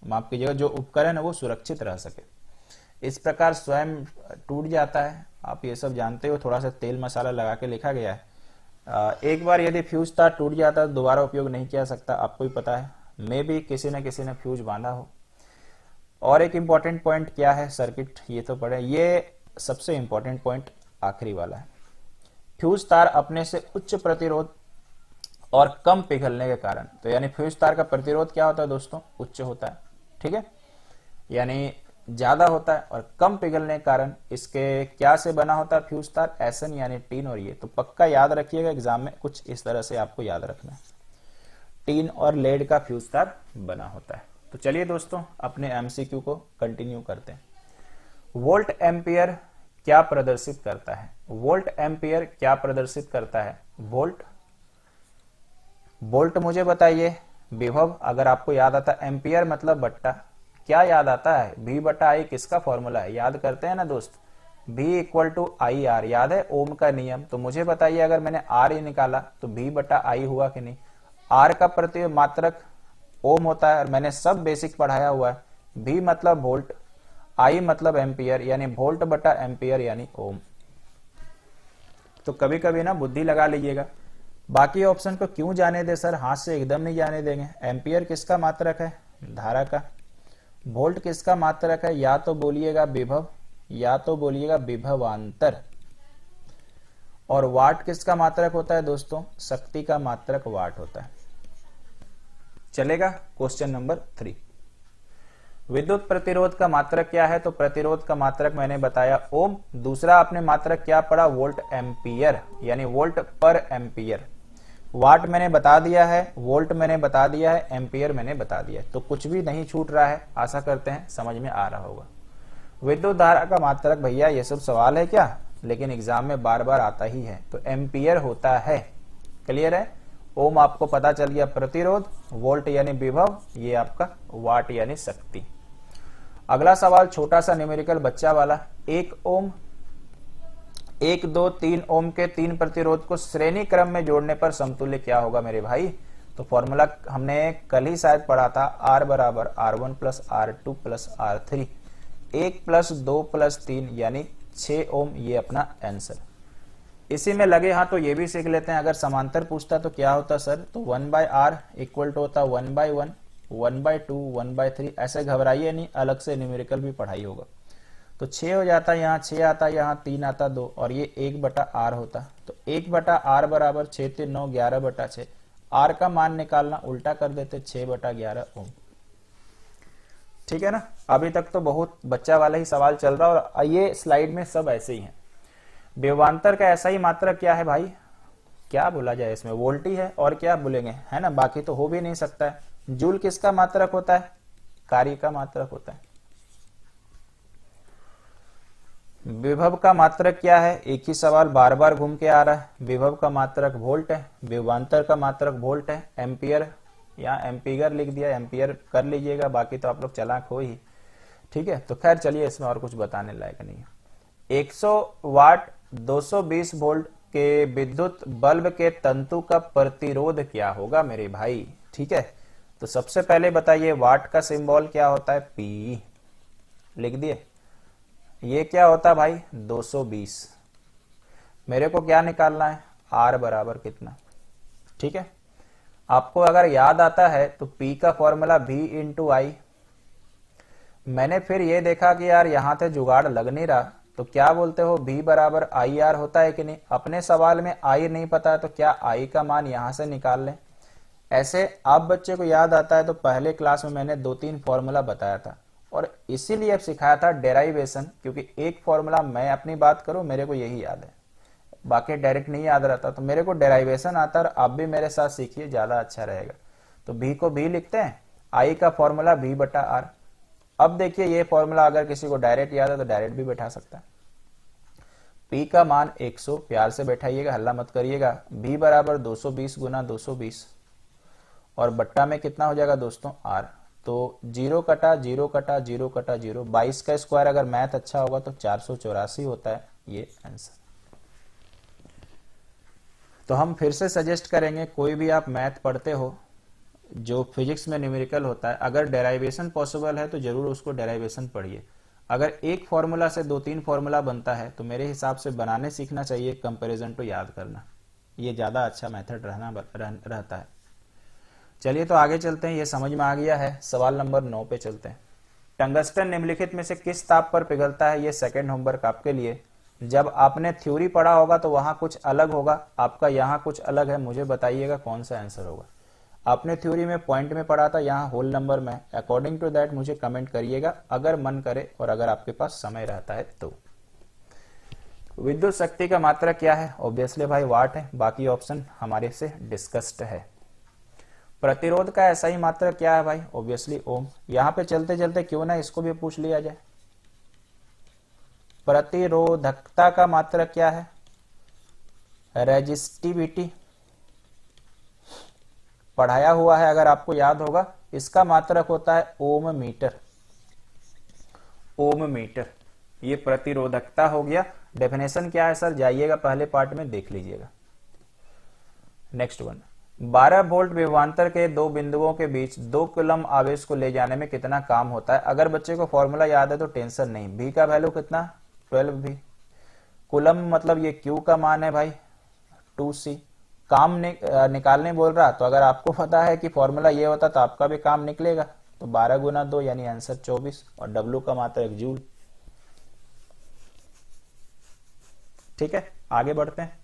माफ कीजिएगा, जो उपकरण है वो सुरक्षित रह सके। इस प्रकार स्वयं टूट जाता है। आप ये सब जानते हो, थोड़ा सा तेल मसाला लगा के लिखा गया है। एक बार यदि फ्यूज तार टूट जाता है तो दोबारा उपयोग नहीं किया सकता, आपको ही पता है। मे भी किसी न किसी ने फ्यूज बांधा हो। और एक इंपॉर्टेंट पॉइंट क्या है, सर्किट, ये तो पढ़े। ये सबसे इंपॉर्टेंट पॉइंट आखिरी वाला है। फ्यूज तार अपने से उच्च प्रतिरोध और कम पिघलने के कारण, तो यानी फ्यूज तार का प्रतिरोध क्या होता है दोस्तों? उच्च होता है। ठीक है, यानी ज्यादा होता है और कम पिघलने के कारण इसके क्या से बना होता है फ्यूज तार? एसन यानी टीन। और ये तो पक्का याद रखिएगा, एग्जाम में कुछ इस तरह से आपको याद रखना है। टीन और लेड का फ्यूज तार बना होता है। तो चलिए दोस्तों, अपने एमसीक्यू को कंटिन्यू करते हैं। वोल्ट एम्पियर क्या प्रदर्शित करता है? वोल्ट एम्पियर क्या प्रदर्शित करता है? वोल्ट मुझे बताइए। विभव अगर आपको याद आता है, एम्पियर मतलब बट्टा, क्या याद आता है? V/I किसका फॉर्मूला है? याद करते हैं ना दोस्त, V = IR, याद है ओम का नियम। तो मुझे बताइए, अगर मैंने R ही निकाला तो V/I हुआ कि नहीं? R का प्रति मात्रक ओम होता है और मैंने सब बेसिक पढ़ाया हुआ है। V मतलब वोल्ट, I मतलब एम्पियर, यानी वोल्ट बटा एम्पियर यानी ओम। तो कभी कभी ना बुद्धि लगा लीजिएगा। बाकी ऑप्शन को क्यों जाने दे सर, हाथ से एकदम नहीं जाने देंगे। एम्पियर किसका मात्रक है? धारा का। वोल्ट किसका मात्रक है? या तो बोलिएगा विभव या तो बोलिएगा विभवांतर। और वाट किसका मात्रक होता है दोस्तों? शक्ति का मात्रक वाट होता है। चलेगा। क्वेश्चन नंबर 3, विद्युत प्रतिरोध का मात्रक क्या है? तो प्रतिरोध का मात्रक मैंने बताया ओम। दूसरा आपने मात्रक क्या पढ़ा? वोल्ट एम्पियर, यानी वोल्ट पर एम्पियर। वाट मैंने बता दिया है, वोल्ट मैंने बता दिया है, एम्पियर मैंने बता दिया है। तो कुछ भी नहीं छूट रहा है, आशा करते हैं समझ में आ रहा होगा। विद्युत धारा का मात्रक, भैया ये सब सवाल है क्या, लेकिन एग्जाम में बार बार आता ही है। तो एम्पियर होता है। क्लियर है? ओम आपको पता चल गया प्रतिरोध, वोल्ट यानी विभव, ये आपका वाट यानी शक्ति। अगला सवाल छोटा सा न्यूमेरिकल बच्चा वाला। 1 ओम, 1, 2, 3 ओम के 3 प्रतिरोध को श्रेणी क्रम में जोड़ने पर समतुल्य क्या होगा मेरे भाई? तो फॉर्मूला हमने कल ही शायद पढ़ा था, R = R1 + R2 + R3, 1 + 2 + 3 यानी 6 ओम, ये अपना आंसर। इसी में लगे हाँ तो ये भी सीख लेते हैं। अगर समांतर पूछता तो क्या होता सर, तो 1/r इक्वल टू होता 1/1, 1/2, 1/3। ऐसे घबराइए नहीं, अलग से न्यूमेरिकल भी पढ़ाई होगा। तो 6 हो जाता, यहाँ 6 आता, यहाँ 3 आता 2, और ये 1/r होता। तो 1/r बराबर 6 3 9 11/6। r का मान निकालना, उल्टा कर देते 6/11 ओम। ठीक है ना। अभी तक तो बहुत बच्चा वाला ही सवाल चल रहा है, और ये स्लाइड में सब ऐसे ही है। विभवांतर का ऐसा ही मात्रक क्या है भाई, क्या बोला जाए इसमें, वोल्ट ही है, और क्या बोलेंगे, है ना, बाकी तो हो भी नहीं सकता है। जूल किसका मात्रक होता है, कार्य का मात्रक होता है। विभव का मात्रक क्या है, एक ही सवाल बार बार घूम के आ रहा है। विभव का मात्रक वोल्ट है, विभवांतर का मात्रक वोल्ट है। एम्पियर या एम्पीयर लिख दिया, एम्पियर कर लीजिएगा, बाकी तो आप लोग चालाक हो ही। ठीक है, तो खैर चलिए, इसमें और कुछ बताने लायक नहीं है। 100 वाट 220 वोल्ट के विद्युत बल्ब के तंतु का प्रतिरोध क्या होगा मेरे भाई। ठीक है, तो सबसे पहले बताइए वाट का सिंबल क्या होता है, पी लिख दिए। ये क्या होता है भाई, 220। मेरे को क्या निकालना है, आर बराबर कितना। ठीक है, आपको अगर याद आता है तो P का फॉर्मूला V इंटू आई। मैंने फिर ये देखा कि यार यहां से जुगाड़ लग नहीं रहा, तो क्या बोलते हो, V बराबर आई आर होता है कि नहीं। अपने सवाल में आई नहीं पता है तो क्या आई का मान यहां से निकाल लें। ऐसे आप बच्चे को याद आता है तो पहले क्लास में मैंने 2-3 फॉर्मूला बताया था, और इसीलिए अब सिखाया था डेराइवेशन, क्योंकि एक फॉर्मूला मैं अपनी बात करूं मेरे को यही याद है, बाकी डायरेक्ट नहीं याद रहता, तो मेरे को डेराइवेशन आता है। आप भी मेरे साथ सीखिए, ज्यादा अच्छा रहेगा। तो भी को भी लिखते हैं, आई का फॉर्मूला V/R। अब देखिए ये फॉर्मूला अगर किसी को डायरेक्ट याद है तो डायरेक्ट भी बैठा सकता है। P का मान 100, प्यार से बैठाइएगा, हल्ला मत करिएगा। V बराबर 220 गुना 220, और बट्टा में कितना हो जाएगा दोस्तों, R। तो 0 कटा 0 कटा 0 कटा 0, 22 का स्क्वायर अगर मैथ अच्छा होगा तो 484 होता है ये आंसर। तो हम फिर से सजेस्ट करेंगे, कोई भी आप मैथ पढ़ते हो जो फिजिक्स में न्यूमेरिकल होता है, अगर डेराइवेशन पॉसिबल है तो जरूर उसको डेराइवेशन पढ़िए। अगर एक फॉर्मूला से 2-3 फॉर्मूला बनता है तो मेरे हिसाब से बनाने सीखना चाहिए, कंपैरिजन टू याद करना, ये ज्यादा अच्छा मेथड रहता है। चलिए तो आगे चलते हैं, ये समझ में आ गया है। सवाल नंबर 9 पे चलते हैं। टंगस्टन निम्नलिखित में से किस ताप पर पिघलता है, ये सेकंड होमवर्क आपके लिए। जब आपने थ्योरी पढ़ा होगा तो वहां कुछ अलग होगा, आपका यहाँ कुछ अलग है, मुझे बताइएगा कौन सा आंसर होगा। आपने थ्योरी में पॉइंट में पढ़ा था, यहाँ होल नंबर में। अकॉर्डिंग टू दैट मुझे कमेंट करिएगा अगर मन करे और अगर आपके पास समय रहता है तो। विद्युत शक्ति का मात्रक क्या है, ऑब्वियसली भाई वाट है, बाकी ऑप्शन हमारे से डिस्कस्ड है। प्रतिरोध का ऐसा ही मात्रक क्या है भाई, ऑब्वियसली ओम। यहां पे चलते चलते क्यों ना इसको भी पूछ लिया जाए। प्रतिरोधकता का मात्रक क्या है, रेजिस्टिविटी, पढ़ाया हुआ है अगर आपको याद होगा। इसका मात्रक होता है ओम मीटर। ओम मीटर, ये प्रतिरोधकता हो गया। डेफिनेशन क्या है सर, जाइएगा पहले पार्ट में देख लीजिएगा। नेक्स्ट वन, 12 वोल्ट विभवांतर के दो बिंदुओं के बीच 2 कूलम आवेश को ले जाने में कितना काम होता है। अगर बच्चे को फॉर्मूला याद है तो टेंशन नहीं। भी का वैल्यू कितना, 12 भी। कूलम मतलब ये क्यू का मान है भाई 2c। काम निकालने बोल रहा, तो अगर आपको पता है कि फॉर्मूला ये होता तो आपका भी काम निकलेगा। तो 12 गुना 2 यानी आंसर 24, और W का मात्रा 1 जूल। ठीक है, आगे बढ़ते हैं।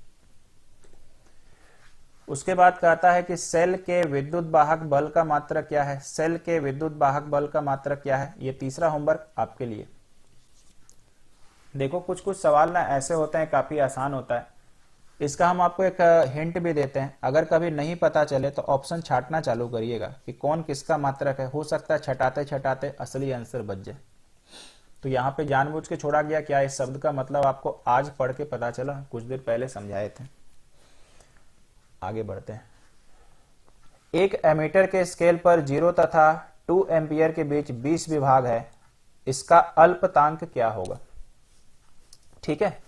उसके बाद कहता है कि सेल के विद्युत वाहक बल का मात्रक क्या है। सेल के विद्युत वाहक बल का मात्रक क्या है, ये तीसरा होमवर्क आपके लिए। देखो कुछ कुछ सवाल ना ऐसे होते हैं, काफी आसान होता है। इसका हम आपको एक हिंट भी देते हैं, अगर कभी नहीं पता चले तो ऑप्शन छांटना चालू करिएगा कि कौन किसका मात्रक है। हो सकता है छटाते छटाते असली आंसर बच जाए। तो यहाँ पे जानबूझ के छोड़ा गया, क्या इस शब्द का मतलब आपको आज पढ़ के पता चला, कुछ देर पहले समझाए थे। आगे बढ़ते हैं। एक एमीटर के स्केल पर 0 तथा 2 एम्पियर के बीच 20 विभाग है, इसका अल्पतांक क्या होगा। ठीक है,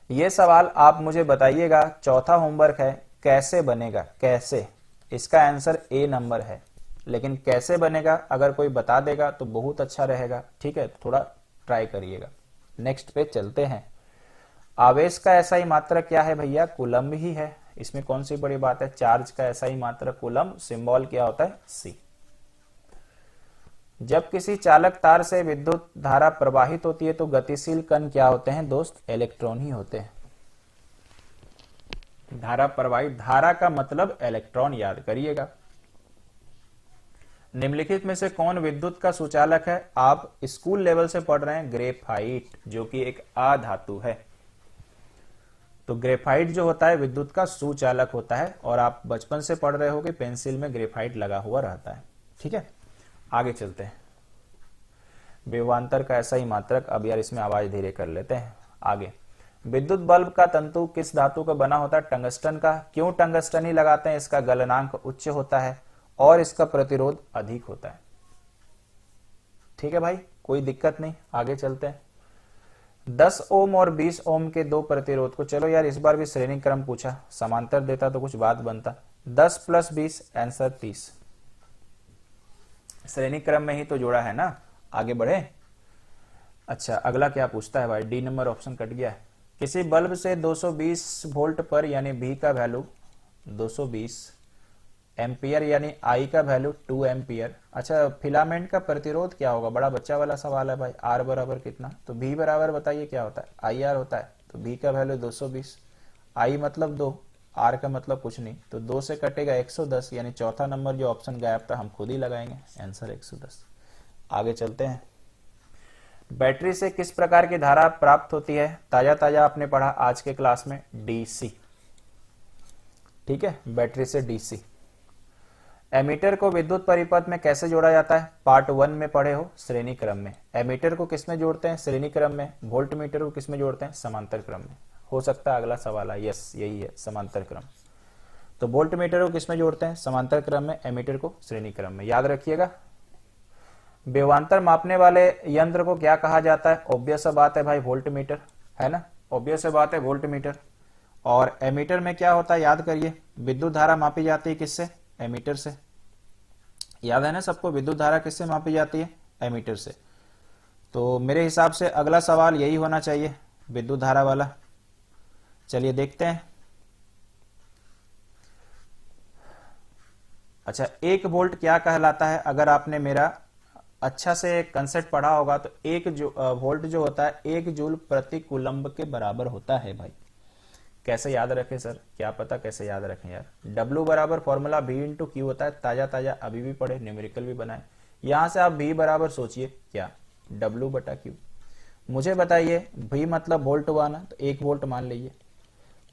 ये सवाल आप मुझे बताइएगा, चौथा होमवर्क है। कैसे बनेगा, कैसे, इसका आंसर ए नंबर है, लेकिन कैसे बनेगा अगर कोई बता देगा तो बहुत अच्छा रहेगा। ठीक है, थोड़ा ट्राई करिएगा। नेक्स्ट पे चलते हैं। आवेश का एसआई मात्रक क्या है भैया? कूलम्ब ही है। इसमें कौन सी बड़ी बात है? चार्ज का एसआई मात्रक कूलम्ब, सिंबल क्या होता है? सी। जब किसी चालक तार से विद्युत धारा प्रवाहित होती है तो गतिशील कण क्या होते हैं दोस्त? इलेक्ट्रॉन ही होते हैं। धारा प्रवाहित, धारा का मतलब इलेक्ट्रॉन, याद करिएगा। निम्नलिखित में से कौन विद्युत का सुचालक है? आप स्कूल लेवल से पढ़ रहे हैं, ग्रेफाइट, जो कि एक अधातु है। तो ग्रेफाइट जो होता है विद्युत का सुचालक होता है, और आप बचपन से पढ़ रहे हो कि पेंसिल में ग्रेफाइट लगा हुआ रहता है। ठीक है, आगे चलते हैं। विभवांतर का ऐसा ही मात्रक, अब यार इसमें आवाज धीरे कर लेते हैं। आगे, विद्युत बल्ब का तंतु किस धातु का बना होता है? टंगस्टन का। क्यों टंगस्टन ही लगाते हैं? इसका गलनांक उच्च होता है और इसका प्रतिरोध अधिक होता है। ठीक है भाई, कोई दिक्कत नहीं, आगे चलते हैं। 10 ओम और 20 ओम के दो प्रतिरोध को, चलो यार इस बार भी श्रेणी क्रम पूछा, समांतर देता तो कुछ बात बनता। 10 + 20 आंसर 30। श्रेणी क्रम में ही तो जोड़ा है ना, आगे बढ़े। अच्छा, अगला क्या पूछता है भाई? डी नंबर ऑप्शन कट गया है। किसी बल्ब से 220 वोल्ट पर यानी V का वैल्यू 220 एम्पियर यानी I का वैल्यू 2 एम्पियर। अच्छा, फिलामेंट का प्रतिरोध क्या होगा? बड़ा बच्चा वाला सवाल है भाई। R बराबर कितना? तो V बराबर बताइए क्या होता है? IR होता है। तो V का वैल्यू 220, I मतलब 2, R का मतलब कुछ नहीं, तो 2 से कटेगा 110, यानी चौथा नंबर जो ऑप्शन गायब था हम खुद ही लगाएंगे, आंसर 110। आगे चलते हैं। बैटरी से किस प्रकार की धारा प्राप्त होती है? ताजा ताजा आपने पढ़ा आज के क्लास में, डीसी। ठीक है, बैटरी से डीसी। एमीटर को विद्युत परिपथ में कैसे जोड़ा जाता है? पार्ट 1 में पढ़े हो, श्रेणी क्रम में। एमीटर को किसमें जोड़ते हैं? श्रेणी क्रम में। वोल्ट मीटर को किसमें जोड़ते हैं? समांतर क्रम में। हो सकता है अगला सवाल है, यस यही है, समांतर क्रम। तो वोल्ट मीटर को किसमें जोड़ते हैं? समांतर क्रम में। एमीटर को श्रेणी क्रम में, याद रखिएगा। विभवांतर मापने वाले यंत्र को क्या कहा जाता है? ऑब्वियस बात है भाई, वोल्ट मीटर, है ना, ऑब्वियस बात है, वोल्ट मीटर। और एमीटर में क्या होता है? याद करिए, विद्युत धारा मापी जाती है किससे? एमीटर से। याद है ना सबको, विद्युत धारा किससे मापी जाती है? एमीटर से। तो मेरे हिसाब से अगला सवाल यही होना चाहिए, विद्युत धारा वाला। चलिए देखते हैं। अच्छा, 1 वोल्ट क्या कहलाता है? अगर आपने मेरा अच्छा से कंसेप्ट पढ़ा होगा तो 1 वोल्ट जो होता है 1 जूल प्रति कूलम्ब के बराबर होता है भाई। कैसे याद रखें सर? क्या पता कैसे याद रखें यार। W बराबर फॉर्मूला V × Q होता है, ताजा ताजा अभी भी पढ़े, न्यूमेरिकल भी बनाए। यहां से आप V बराबर सोचिए क्या? W/Q। मुझे बताइए, V मतलब वोल्ट हुआ ना, तो 1 वोल्ट मान लीजिए।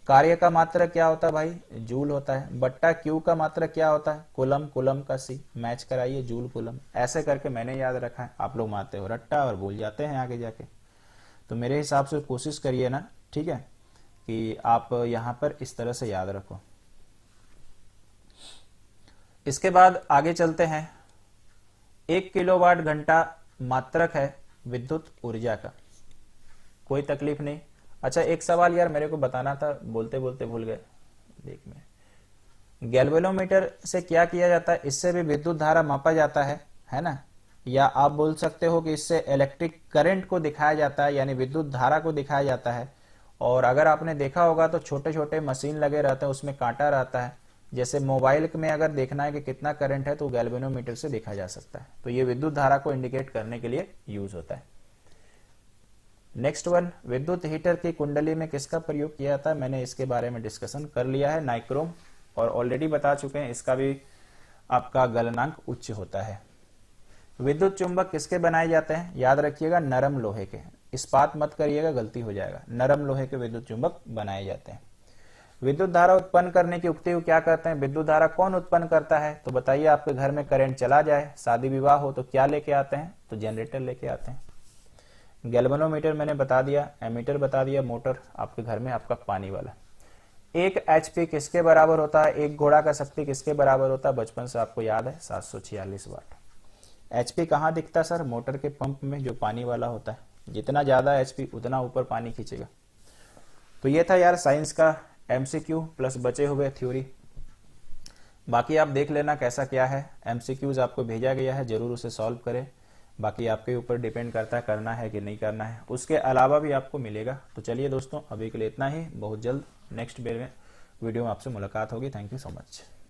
कार्य का मात्रक क्या होता है भाई? जूल होता है। बट्टा Q का मात्रक क्या होता है? कूलम, कूलम का C, मैच कराइए, जूल कूलम। ऐसे करके मैंने याद रखा है, आप लोग मारते हो रट्टा और भूल जाते हैं आगे जाके। तो मेरे हिसाब से कोशिश करिए ना, ठीक है, कि आप यहां पर इस तरह से याद रखो। इसके बाद आगे चलते हैं। 1 किलोवाट घंटा मात्रक है विद्युत ऊर्जा का, कोई तकलीफ नहीं। अच्छा, एक सवाल यार मेरे को बताना था, बोलते बोलते भूल गए, देख में। गैल्वेनोमीटर से क्या किया जाता है? इससे भी विद्युत धारा मापा जाता है ना? या आप बोल सकते हो कि इससे इलेक्ट्रिक करंट को दिखाया जाता है, यानी विद्युत धारा को दिखाया जाता है। और अगर आपने देखा होगा तो छोटे छोटे मशीन लगे रहते हैं, उसमें कांटा रहता है। जैसे मोबाइल में अगर देखना है कि कितना करंट है तो गैल्वेनोमीटर से देखा जा सकता है। तो ये विद्युत धारा को इंडिकेट करने के लिए यूज होता है। नेक्स्ट वन, विद्युत हीटर की कुंडली में किसका प्रयोग किया जाता है? मैंने इसके बारे में डिस्कशन कर लिया है, नाइक्रोम, और ऑलरेडी बता चुके हैं, इसका भी आपका गलनांक उच्च होता है। विद्युत चुंबक किसके बनाए जाते हैं? याद रखिएगा, नरम लोहे के। इस्पात मत करिएगा, गलती हो जाएगा। नरम लोहे के विद्युत चुंबक बनाए जाते हैं। विद्युत धारा उत्पन्न करने की युक्ति को क्या कहते हैं? विद्युत धारा कौन उत्पन्न करता है? तो बताइए, आपके घर में करंट चला जाए, शादी विवाह हो, तो क्या लेके आते हैं? तो जनरेटर लेके आते हैं। गैल्वेनोमीटर मैंने बता दिया, एमीटर बता दिया, मोटर आपके घर में आपका पानी वाला। 1 HP किसके बराबर होता है? 1 घोड़ा का शक्ति किसके बराबर होता है? बचपन से आपको याद है, 746 वाट। HP कहाँ दिखता सर? मोटर के पंप में, जो पानी वाला होता है। जितना ज्यादा HP उतना ऊपर पानी खींचेगा। तो ये था यार साइंस का MCQ प्लस बचे हुए थ्योरी। बाकी आप देख लेना कैसा क्या है। MCQs आपको भेजा गया है, जरूर उसे सॉल्व करें। बाकी आपके ऊपर डिपेंड करता है करना है कि नहीं करना है, उसके अलावा भी आपको मिलेगा। तो चलिए दोस्तों, अभी के लिए इतना ही। बहुत जल्द नेक्स्ट वीडियो में आपसे मुलाकात होगी। Thank you so much.